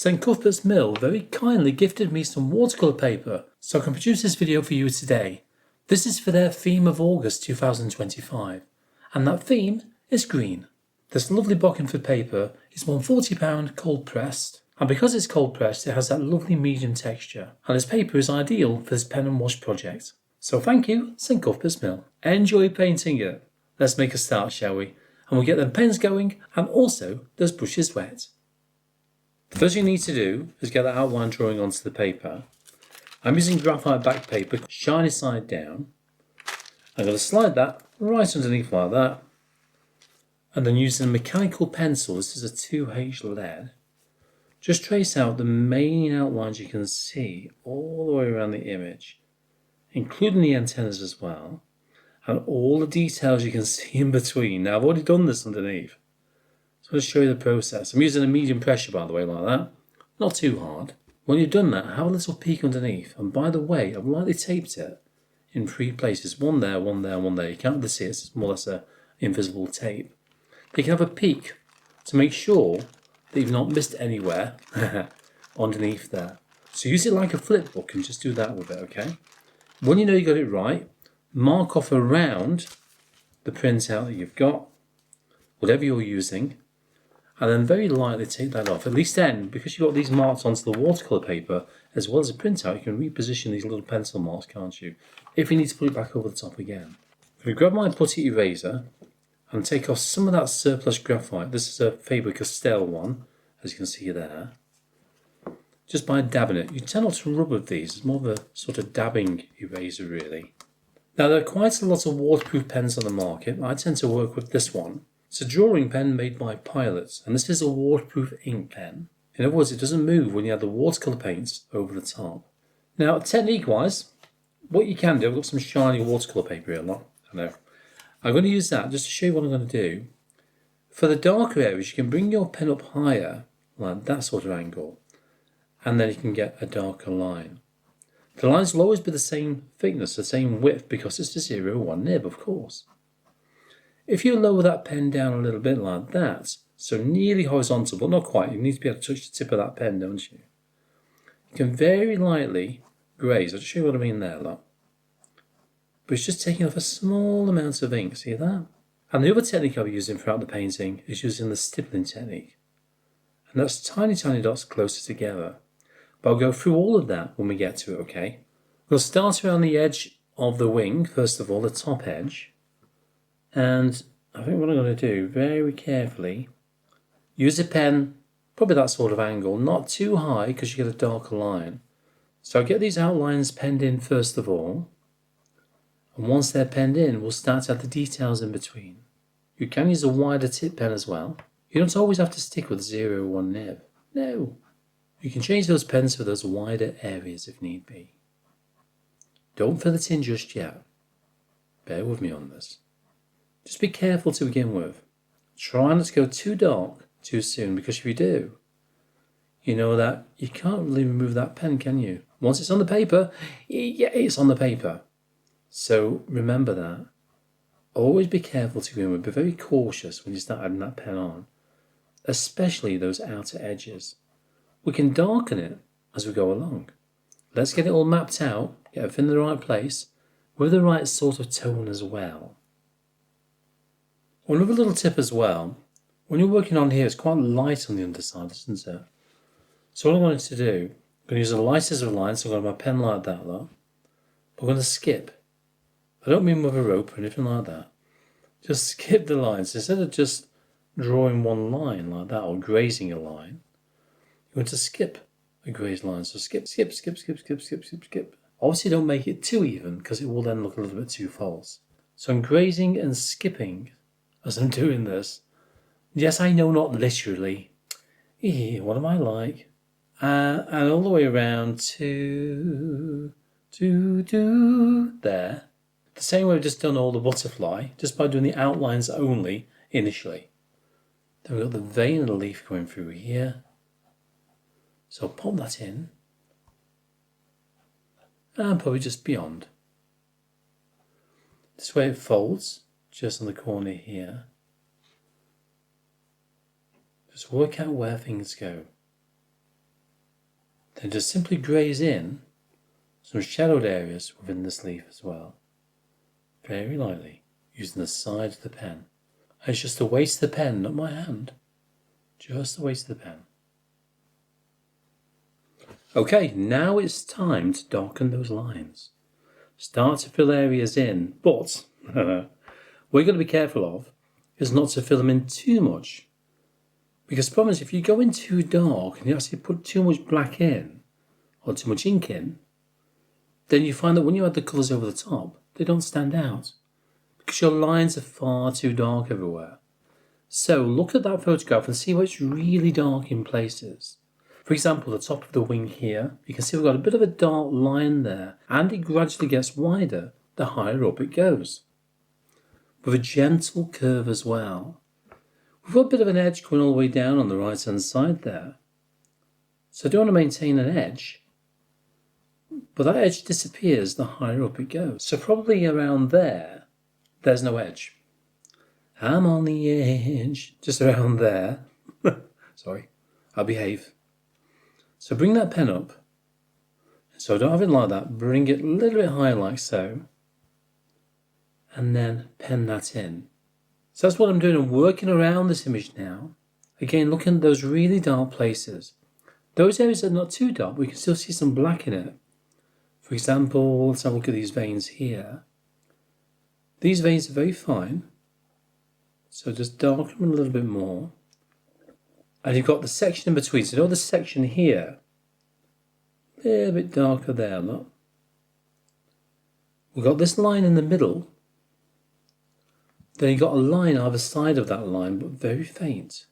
St Cuthbert's Mill very kindly gifted me some watercolour paper so I can produce this video for you today. This is for their theme of August 2025, and that theme is green. This lovely Bockingford paper is £140 cold pressed, and because it's cold pressed it has that lovely medium texture, and this paper is ideal for this pen and wash project. So thank you, St Cuthbert's Mill. Enjoy painting it. Let's make a start, shall we? And we'll get them pens going and also those brushes wet. The first thing you need to do is get the outline drawing onto the paper. I'm using graphite back paper, shiny side down. I'm going to slide that right underneath like that. And then using a mechanical pencil, this is a 2H lead, just trace out the main outlines you can see all the way around the image, including the antennas as well, and all the details you can see in between. Now I've already done this underneath, so I'm going to show you the process. I'm using a medium pressure, by the way, like that, not too hard. When you've done that, have a little peek underneath, and by the way, I've lightly taped it in 3 places, one there, one there, one there. You can't really see it, it's more or less an invisible tape. You can have a peek to make sure that you've not missed anywhere underneath there. So use it like a flip book and just do that with it, okay? When you know you got it right, mark off around the printout that you've got, whatever you're using, and then very lightly take that off. At least then, because you've got these marks onto the watercolour paper as well as a printout, you can reposition these little pencil marks, can't you? If you need to put it back over the top again. If we grab my putty eraser and take off some of that surplus graphite, this is a Faber-Castell one, as you can see there, just by dabbing it. You tend not to rub with these, it's more of a sort of dabbing eraser really. Now there are quite a lot of waterproof pens on the market. I tend to work with this one. It's a drawing pen made by Pilot, and this is a waterproof ink pen. In other words, it doesn't move when you add the watercolour paints over the top. Now technique wise, what you can do, I've got some shiny watercolour paper here, I know. I'm going to use that just to show you what I'm going to do. For the darker areas, you can bring your pen up higher, like that sort of angle, and then you can get a darker line. The lines will always be the same thickness, the same width, because it's a 0-1 nib, of course. If you lower that pen down a little bit like that, so nearly horizontal, but not quite, you need to be able to touch the tip of that pen, don't you? You can very lightly graze. I'll just show you what I mean there, look. But it's just taking off a small amount of ink, see that? And the other technique I'll be using throughout the painting is using the stippling technique. And that's tiny, tiny dots closer together. But I'll go through all of that when we get to it, okay? We'll start around the edge of the wing, first of all, the top edge. And I think what I'm going to do, very carefully, use a pen, probably that sort of angle, not too high because you get a darker line. So I'll get these outlines penned in first of all. And once they're penned in, we'll start to add the details in between. You can use a wider tip pen as well. You don't always have to stick with 0-1 nib. No. You can change those pens for those wider areas if need be. Don't fill it in just yet. Bear with me on this. Just be careful to begin with. Try not to go too dark too soon, because if you do, you know that you can't really remove that pen, can you? Once it's on the paper, yeah, it's on the paper. So remember that. Always be careful to begin with. Be very cautious when you start adding that pen on, especially those outer edges. We can darken it as we go along. Let's get it all mapped out, get everything in the right place, with the right sort of tone as well. Another little tip as well, when you're working on here, it's quite light on the underside, isn't it? So what I'm going to do, I'm going to use the lightest of lines, so I'm going to have my pen like that, look. But I'm going to skip. I don't mean with a rope or anything like that. Just skip the lines. Instead of just drawing one line like that or grazing a line, you're going to skip a grazed line. So skip, skip, skip, skip, skip, skip, skip, skip. Obviously don't make it too even because it will then look a little bit too false. So I'm grazing and skipping as I'm doing this. Yes, I know, not literally. What am I like? And all the way around to there. The same way I've just done all the butterfly, just by doing the outlines only initially. Then we've got the vein of the leaf going through here. So I'll pop that in. And probably just beyond. This way it folds, just on the corner here. Just work out where things go. Then just simply graze in some shadowed areas within this leaf as well. Very lightly, using the side of the pen. And it's just the weight of the pen, not my hand. Just the weight of the pen. Okay, now it's time to darken those lines. Start to fill areas in, but what you're going to be careful of is not to fill them in too much. Because the problem is, if you go in too dark and you actually put too much black in, or too much ink in, then you find that when you add the colours over the top, they don't stand out. Because your lines are far too dark everywhere. So look at that photograph and see where it's really dark in places. For example, the top of the wing here, you can see we've got a bit of a dark line there, and it gradually gets wider the higher up it goes. With a gentle curve as well. We've got a bit of an edge going all the way down on the right hand side there. So I do want to maintain an edge, but that edge disappears the higher up it goes. So probably around there, there's no edge. I'm on the edge, just around there. Sorry, I'll behave. So bring that pen up. So don't have it like that. Bring it a little bit higher like so. And then pen that in. So that's what I'm doing. I'm working around this image now. Again, looking at those really dark places. Those areas that are not too dark, we can still see some black in it. For example, let's have a look at these veins here. These veins are very fine. So just darken them a little bit more. And you've got the section in between. So you know the section here, a little bit darker there, look. We've got this line in the middle. Then you've got a line either side of that line, but very faint.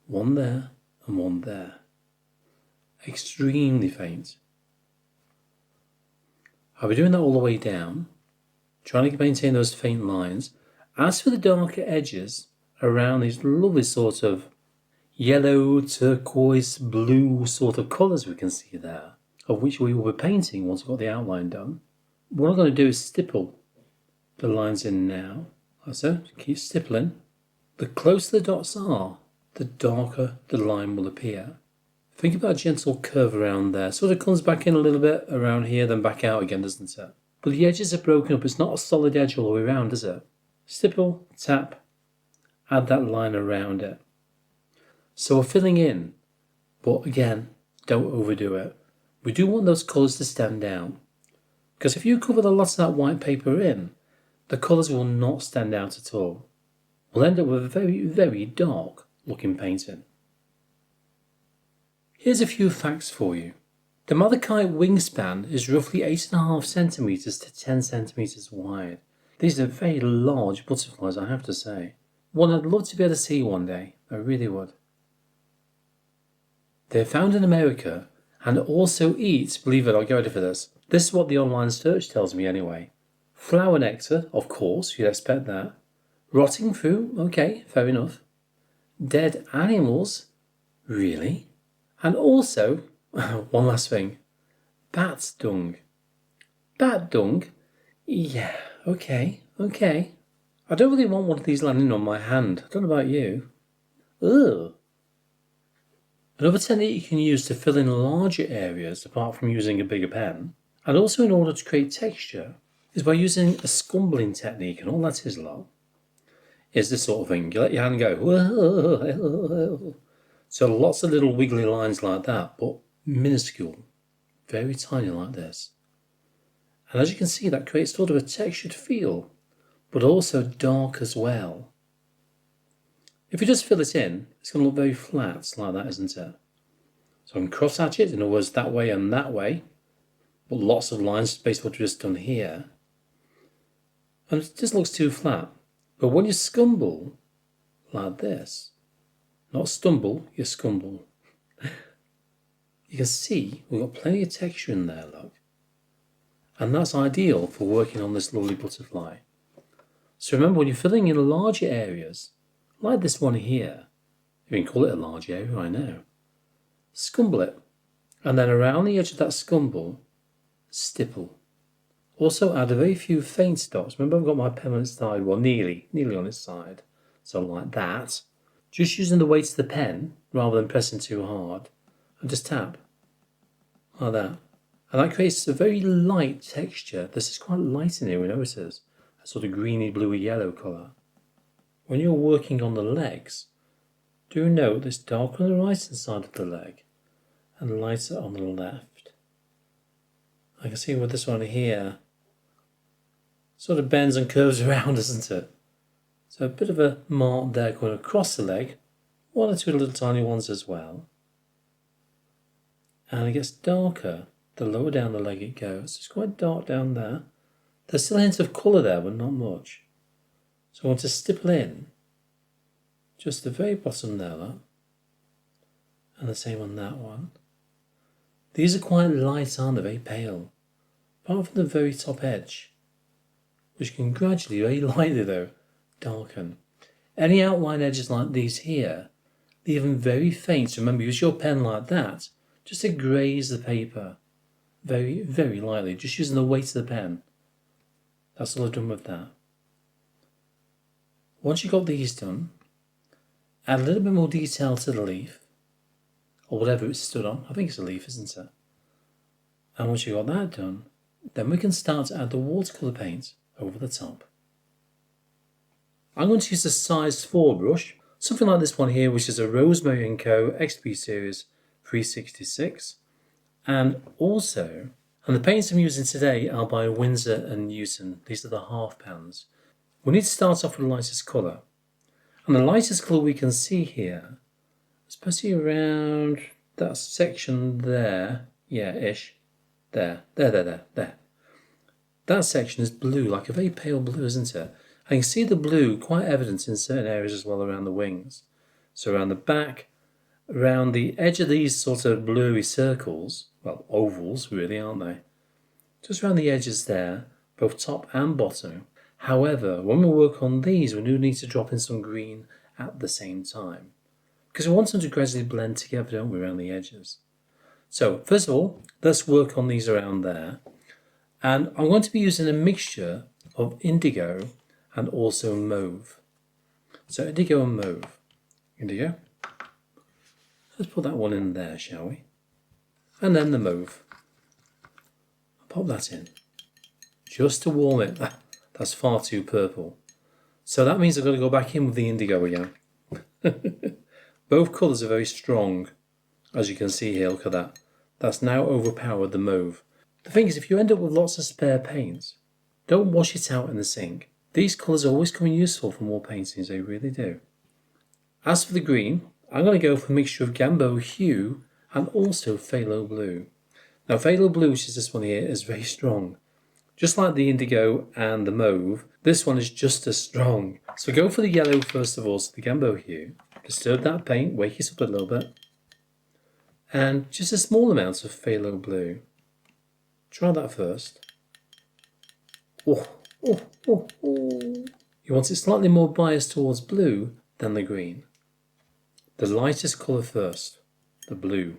One there and one there. Extremely faint. I'll be doing that all the way down, trying to maintain those faint lines. As for the darker edges around these lovely sort of yellow, turquoise, blue sort of colours we can see there, of which we will be painting once we've got the outline done, what I'm going to do is stipple the lines in now. Like so, keep stippling. The closer the dots are, the darker the line will appear. Think about a gentle curve around there. Sort of comes back in a little bit around here, then back out again, doesn't it? But the edges are broken up. It's not a solid edge all the way around, is it? Stipple, tap, add that line around it. So we're filling in, but again, don't overdo it. We do want those colours to stand out. Because if you cover the lot of that white paper in, the colours will not stand out at all. We'll end up with a very, very dark looking painting. Here's a few facts for you. The malachite wingspan is roughly 8.5 centimetres to 10 centimetres wide. These are very large butterflies, I have to say. One I'd love to be able to see one day. I really would. They're found in America and also eat, believe it, I'll get ready for this. This is what the online search tells me anyway. Flower nectar, of course, you'd expect that. Rotting fruit, okay, fair enough. Dead animals, really? And also, one last thing, bat dung. Bat dung? Yeah, okay. I don't really want one of these landing on my hand. I don't know about you. Ugh. Another technique you can use to fill in larger areas, apart from using a bigger pen, and also in order to create texture, is by using a scumbling technique, and all that is, lot, is this sort of thing. You let your hand go. Whoa. So lots of little wiggly lines like that, but minuscule, very tiny like this. And as you can see, that creates sort of a textured feel, but also dark as well. If you just fill it in, it's going to look very flat like that, isn't it? So I can cross hatch it, in other words, that way and that way, but lots of lines based on what we've just done here. And it just looks too flat. But when you scumble like this, not stumble, you scumble, you can see we've got plenty of texture in there, look. And that's ideal for working on this lovely butterfly. So remember, when you're filling in larger areas, like this one here, you can call it a large area, I know, scumble it, and then around the edge of that scumble, stipple. Also add a very few faint dots. Remember, I've got my pen on its side, well, nearly on its side, so like that. Just using the weight of the pen, rather than pressing too hard, and just tap. like that. And that creates a very light texture. This is quite light in here, we notice. A sort of greeny, bluey yellow colour. When you're working on the legs, do note this darker on the right hand side of the leg and lighter on the left. I can see with this one here, sort of bends and curves around, doesn't it? So a bit of a mark there going across the leg, one or two little tiny ones as well. And it gets darker the lower down the leg it goes. It's quite dark down there. There's still a hint of colour there, but not much. So I want to stipple in just the very bottom there, look. And the same on that one. These are quite light, aren't they? Very pale. Apart from the very top edge, which can gradually, very lightly though, darken. Any outline edges like these here, leave them very faint. Remember, use your pen like that, just to graze the paper. Very, very lightly, just using the weight of the pen. That's all I've done with that. Once you've got these done, add a little bit more detail to the leaf, or whatever it's stood on. I think it's a leaf, isn't it? And once you've got that done, then we can start to add the watercolour paint over the top. I'm going to use a size 4 brush, something like this one here, which is a Rosemary & Co. XP Series 366. And the paints I'm using today are by Winsor & Newton. These are the half pans. We need to start off with the lightest colour. And the lightest colour we can see here, especially around that section there, yeah-ish, there. That section is blue, like a very pale blue, isn't it? I can see the blue quite evident in certain areas as well around the wings. So around the back, around the edge of these sort of blurry circles, well, ovals really, aren't they? Just around the edges there, both top and bottom. However, when we work on these, we do need to drop in some green at the same time, because we want them to gradually blend together, don't we, around the edges. So, first of all, let's work on these around there. And I'm going to be using a mixture of indigo and also mauve. So, indigo and mauve. Indigo. Let's put that one in there, shall we? And then the mauve. I'll pop that in, just to warm it. That's far too purple. So that means I've got to go back in with the indigo again. Both colours are very strong, as you can see here. Look at that. That's now overpowered the mauve. The thing is, if you end up with lots of spare paint, don't wash it out in the sink. These colours always come in useful for more paintings, they really do. As for the green, I'm going to go for a mixture of Gamboa Hue and also Phthalo Blue. Now Phthalo Blue, which is this one here, is very strong. Just like the indigo and the mauve, this one is just as strong. So go for the yellow first of all, so the Gamboa Hue. Disturb that paint, wake it up a little bit. And just a small amount of Phthalo Blue. Try that first. You want it slightly more biased towards blue than the green. The lightest colour first, the blue.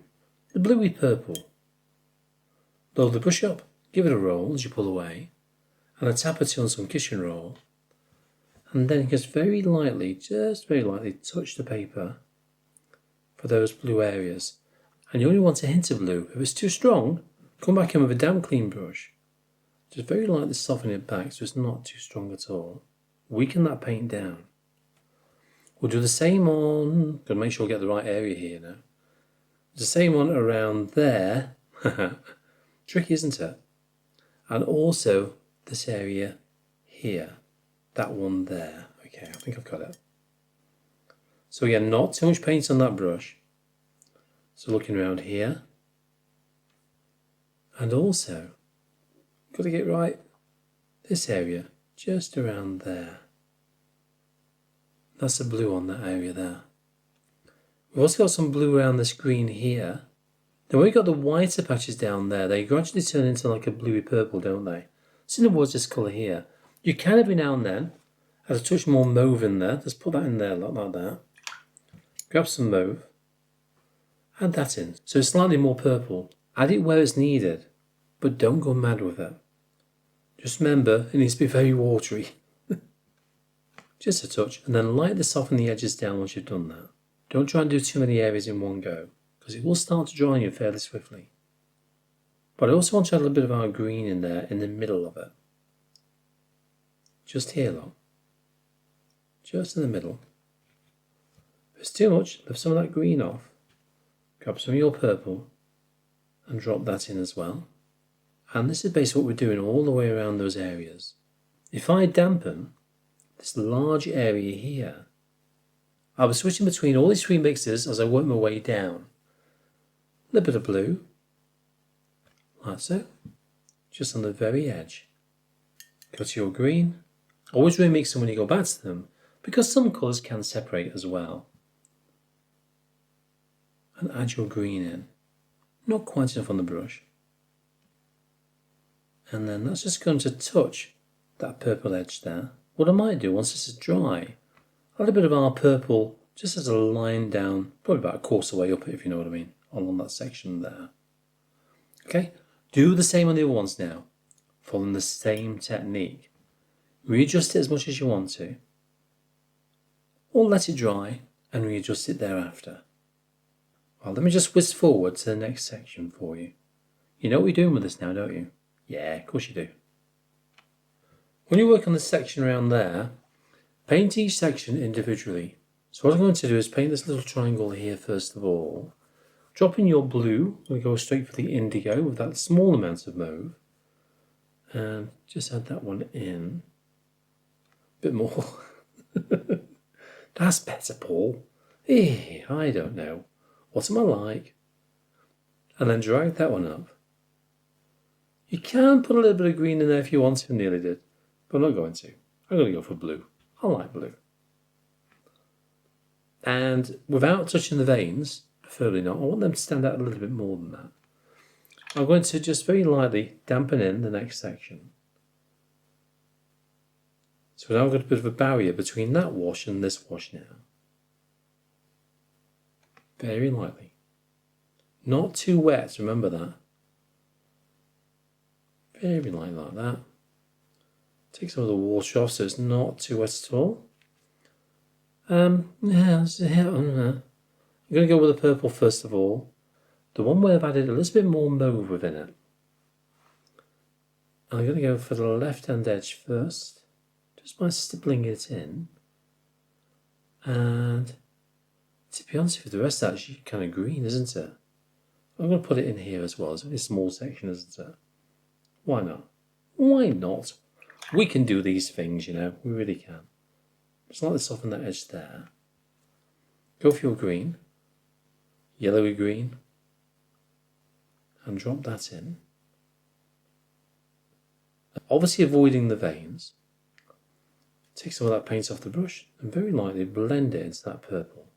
The bluey purple. Load the brush up. Give it a roll as you pull away, and a tap or two on some kitchen roll, and then just very lightly, just very lightly touch the paper for those blue areas. And you only want a hint of blue. If it's too strong, come back in with a damp clean brush. Just very lightly soften it back so it's not too strong at all. Weaken that paint down. We'll do the same on, gotta make sure we get the right area here now. The same one around there. Tricky, isn't it? And also this area here, that one there. Okay, I think I've got it. So again, not too much paint on that brush. So looking around here, and also got to get right this area, just around there. That's the blue on that area there. We've also got some blue around this green here. Then we've got the whiter patches down there. They gradually turn into like a bluey purple, don't they? So in other words, this colour here. You can every now and then add a touch more mauve in there. Just put that in there like that. Grab some mauve. Add that in. So it's slightly more purple. Add it where it's needed, but don't go mad with it. Just remember, it needs to be very watery. Just a touch, and then lightly soften the edges down once you've done that. Don't try and do too many areas in one go, because it will start to dry on you fairly swiftly. But I also want to add a little bit of our green in there, in the middle of it. Just here, look. Just in the middle. If it's too much, lift some of that green off. Grab some of your purple and drop that in as well. And this is basically what we're doing all the way around those areas. If I dampen this large area here, I'll be switching between all these three mixes as I work my way down. A little bit of blue, like so, just on the very edge. Go to your green. Always remix them when you go back to them, because some colours can separate as well. And add your green in. Not quite enough on the brush. And then that's just going to touch that purple edge there. What I might do once this is dry, a little bit of our purple just as a line down, probably about a quarter way up, if you know what I mean, along that section there. Okay, do the same on the other ones now, following the same technique. Readjust it as much as you want to, or let it dry and readjust it thereafter. Well, let me just whisk forward to the next section for you. You know what you're doing with this now, don't you? Yeah, of course you do. When you work on this section around there, paint each section individually. So what I'm going to do is paint this little triangle here first of all. Drop in your blue, we go straight for the indigo with that small amount of mauve. And just add that one in. A bit more. That's better, Paul. I don't know. What am I like? And then drag that one up. You can put a little bit of green in there if you want to, nearly did. But I'm not going to. I'm going to go for blue. I like blue. And without touching the veins, preferably not, I want them to stand out a little bit more than that. I'm going to just very lightly dampen in the next section. So now I've got a bit of a barrier between that wash and this wash now. Very lightly. Not too wet, remember that. Very light like that. Take some of the water off so it's not too wet at all. I'm going to go with the purple first of all. The one where I've added a little bit more mauve within it. I'm going to go for the left hand edge first, just by stippling it in. And to be honest with you, the rest is actually kind of green, isn't it? I'm going to put it in here as well. It's only a small section, isn't it? Why not? Why not? We can do these things, you know, we really can. Just like to soften that edge there. Go for your green, yellowy green, and drop that in. Obviously avoiding the veins. Take some of that paint off the brush and very lightly blend it into that purple.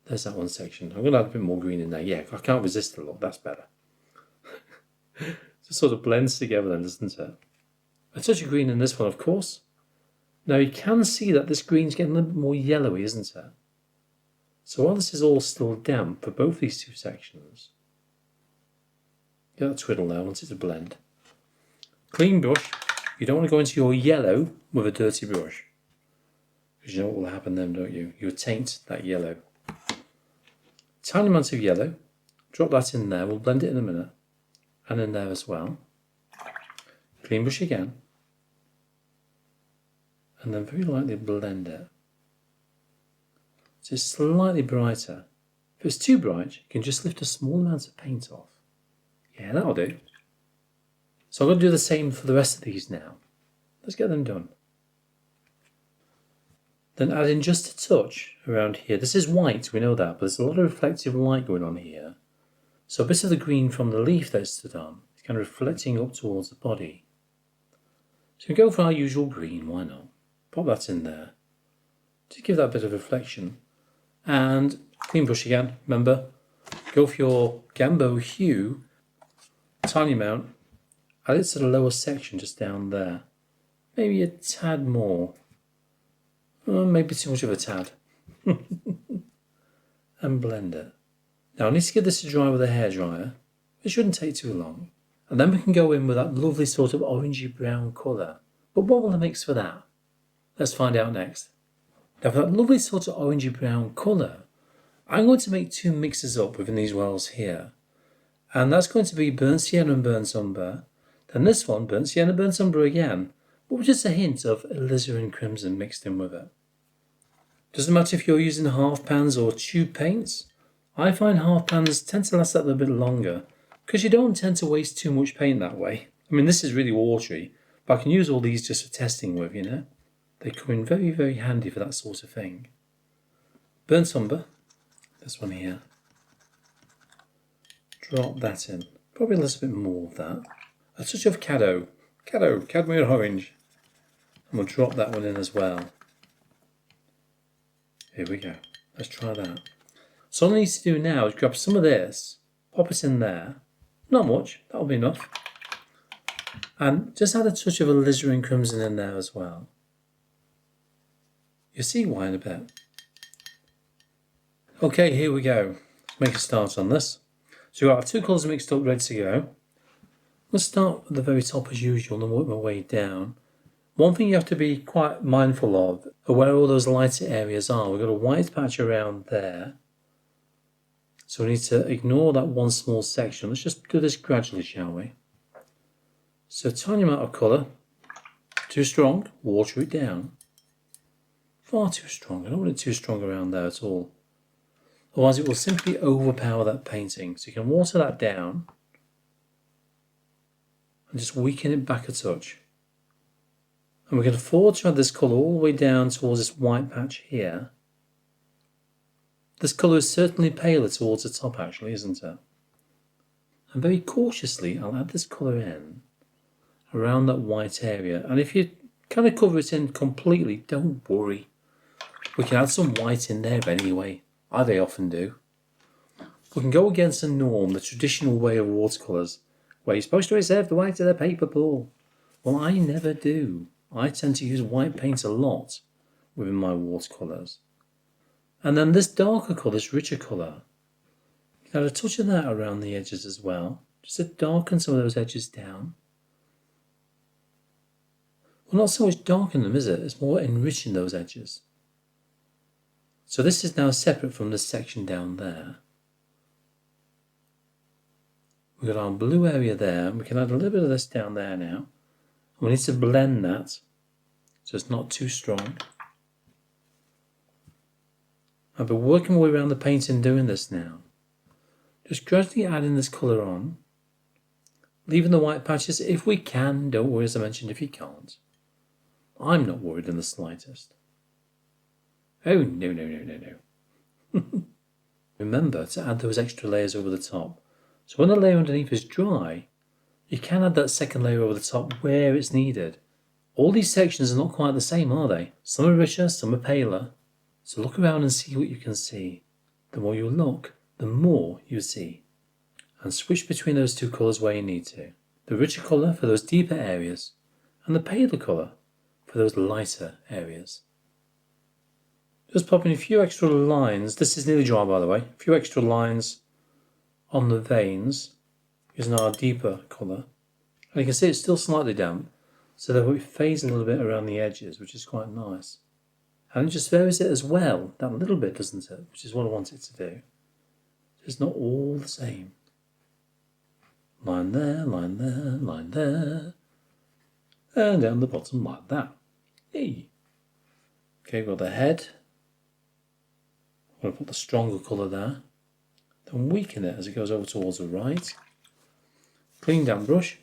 There's that one section. I'm going to add a bit more green in there. Yeah, I can't resist the look, that's better. It just sort of blends together then, doesn't it? A touch of green in this one, of course. Now you can see that this green's getting a little bit more yellowy, isn't it? So while this is all still damp for both these two sections, get that twiddle there, I want it to blend. Clean brush. You don't want to go into your yellow with a dirty brush, because you know what will happen then, don't you? You'll taint that yellow. Tiny amount of yellow. Drop that in there. We'll blend it in a minute. And in there as well. Clean brush again. And then very lightly blend it. So it's slightly brighter. If it's too bright, you can just lift a small amount of paint off. Yeah, that'll do. So I'm going to do the same for the rest of these now. Let's get them done. Then add in just a touch around here. This is white, we know that, but there's a lot of reflective light going on here. So a bit of the green from the leaf that it stood on is kind of reflecting up towards the body. So we go for our usual green, why not? Pop that in there to give that a bit of reflection. And clean brush again, remember, go for your Gambo hue, tiny amount, add it to the lower section just down there. Maybe a tad more. Maybe too much of a tad. And blend it. Now I need to get this to dry with a hairdryer. It shouldn't take too long. And then we can go in with that lovely sort of orangey brown colour. But what will I mix for that? Let's find out next. Now for that lovely sort of orangey brown colour, I'm going to make two mixes up within these wells here. And that's going to be burnt sienna and burnt umber. Then this one, burnt sienna, burnt umber again, but with just a hint of alizarin crimson mixed in with it. Doesn't matter if you're using half pans or tube paints. I find half pans tend to last that little bit longer because you don't tend to waste too much paint that way. I mean, this is really watery, but I can use all these just for testing with, you know. They come in very, very handy for that sort of thing. Burnt umber, this one here. Drop that in. Probably a little bit more of that. A touch of cadmium orange. And we'll drop that one in as well. Here we go. Let's try that. So all I need to do now is grab some of this, pop it in there. Not much, that'll be enough. And just add a touch of alizarin crimson in there as well. You'll see why in a bit. Okay, here we go. Let's make a start on this. So we've got our two colours mixed up, ready to go. Let's start at the very top as usual and work my way down. One thing you have to be quite mindful of are where all those lighter areas are. We've got a white patch around there. So we need to ignore that one small section. Let's just do this gradually, shall we? So a tiny amount of colour. Too strong, water it down. Far too strong. I don't want it too strong around there at all. Otherwise it will simply overpower that painting. So you can water that down and just weaken it back a touch. And we can afford to add this colour all the way down towards this white patch here. This colour is certainly paler towards the top actually, isn't it? And very cautiously I'll add this colour in around that white area. And if you kind of cover it in completely, don't worry. We can add some white in there anyway. I very often do. We can go against the norm, the traditional way of watercolours, where you're supposed to reserve the white of the paper pool. Well, I never do. I tend to use white paint a lot within my watercolours. And then this darker colour, this richer colour, you can add a touch of that around the edges as well, just to darken some of those edges down. Well, not so much darken them, is it? It's more enriching those edges. So this is now separate from this section down there. We've got our blue area there, and we can add a little bit of this down there now. And we need to blend that so it's not too strong. I've been working my way around the painting doing this now. Just gradually adding this colour on, leaving the white patches if we can. Don't worry, as I mentioned, if you can't. I'm not worried in the slightest. Oh, no. Remember to add those extra layers over the top. So when the layer underneath is dry, you can add that second layer over the top where it's needed. All these sections are not quite the same, are they? Some are richer, some are paler. So look around and see what you can see. The more you look, the more you see. And switch between those two colours where you need to. The richer colour for those deeper areas, and the paler colour for those lighter areas. Just popping a few extra lines. This is nearly dry, by the way. A few extra lines on the veins using our deeper colour. And you can see it's still slightly damp, so that it fades a little bit around the edges, which is quite nice. And it just varies it as well, that little bit, doesn't it? Which is what I want it to do. It's not all the same. Line there, line there, line there. And down the bottom like that. Hey. Okay, we've got the head. I'm going to put the stronger colour there. Then weaken it as it goes over towards the right. Clean damp brush.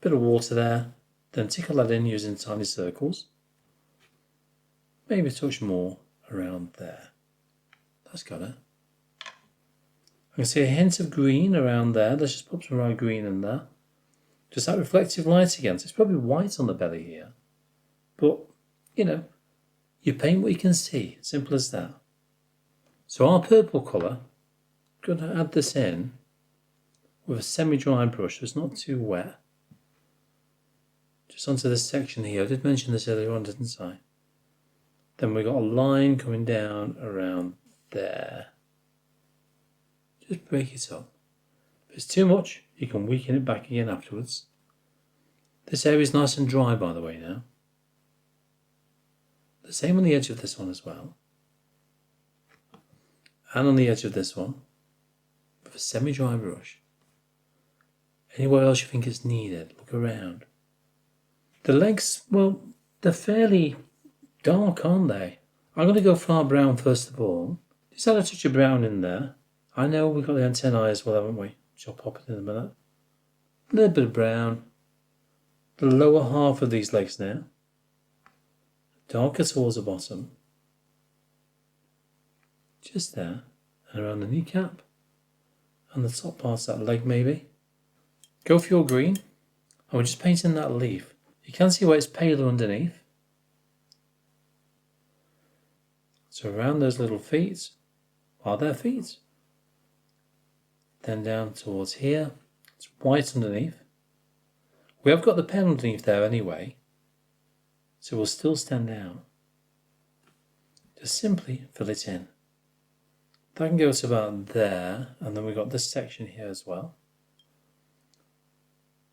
Bit of water there. Then tickle that in using tiny circles. Maybe a touch more around there. That's got it. I can see a hint of green around there. Let's just pop some more green in there. Just that reflective light again. So it's probably white on the belly here. But, you know, you paint what you can see. Simple as that. So our purple colour, I'm going to add this in with a semi-dry brush so it's not too wet. Just onto this section here. I did mention this earlier on, didn't I? Then we've got a line coming down around there. Just break it up. If it's too much, you can weaken it back again afterwards. This area is nice and dry, by the way, now. The same on the edge of this one as well. And on the edge of this one. semi-dry brush. Anywhere else you think is needed, look around. The legs, well, they're fairly dark, aren't they? I'm going to go far brown first of all. Just add a touch of brown in there. I know we've got the antennae as well, haven't we? Which I'll pop it in a minute. A little bit of brown. The lower half of these legs now. Darker towards the bottom. Just there. And around the kneecap. And the top parts of that leg maybe. Go for your green. And we're just painting that leaf. You can see where it's paler underneath. So around those little feet, are their feet. Then down towards here, it's white underneath. We have got the pen underneath there anyway, so it will still stand out. Just simply fill it in. That can go to about there, and then we've got this section here as well.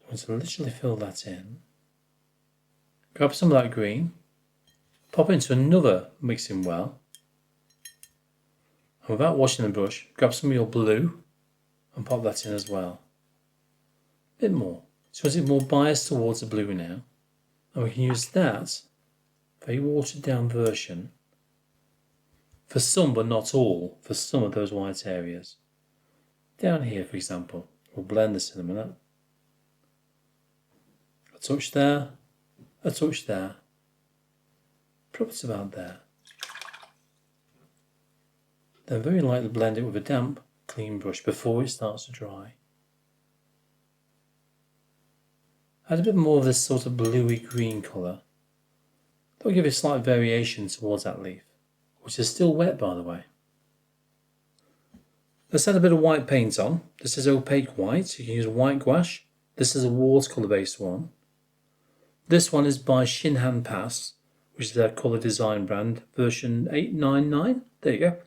I want to literally fill that in. Grab some of that green, pop into another mixing well. And without washing the brush, grab some of your blue and pop that in as well. A bit more. So it's more biased towards the blue now. And we can use that very watered down version for some, but not all, for some of those white areas. Down here, for example, we'll blend this in a minute. A touch there, a touch there. Probably about there. Then very lightly blend it with a damp, clean brush before it starts to dry. Add a bit more of this sort of bluey green colour. That'll give it a slight variation towards that leaf, which is still wet by the way. Let's add a bit of white paint on. This is opaque white, you can use white gouache. This is a watercolour based one. This one is by Shinhan Pass, which is their colour design brand, version 899. There you go.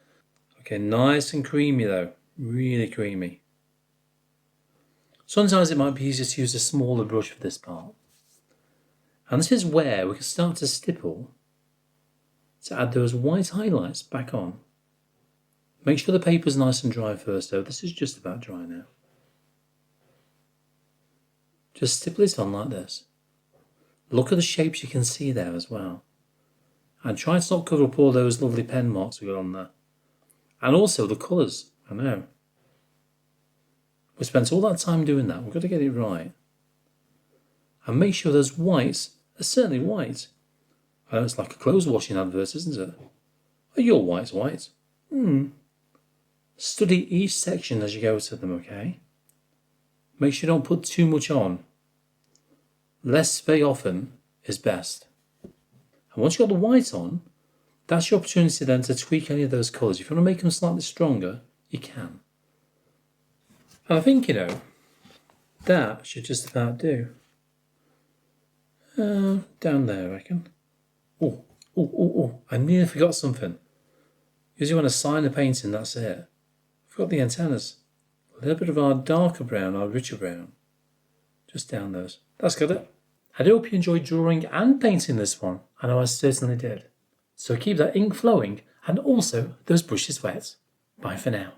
Okay, nice and creamy though, really creamy. Sometimes it might be easier to use a smaller brush for this part. And this is where we can start to stipple to add those white highlights back on. Make sure the paper's nice and dry first though, this is just about dry now. Just stipple it on like this. Look at the shapes you can see there as well. And try to not cover up all those lovely pen marks we got on there. And also the colours, I know. We spent all that time doing that, we've got to get it right. And make sure those whites are certainly white. I know it's like a clothes washing advert, isn't it? Are your whites white? Study each section as you go to them, okay? Make sure you don't put too much on. Less very often is best. And once you've got the white on, that's your opportunity then to tweak any of those colours. If you want to make them slightly stronger, you can. And I think, that should just about do. Down there, I reckon. Oh, I nearly forgot something. Usually when I sign a painting, that's it. I forgot the antennas. A little bit of our darker brown, our richer brown. Just down those. That's got it. I hope you enjoyed drawing and painting this one. I know I certainly did. So keep that ink flowing and also those brushes wet. Bye for now.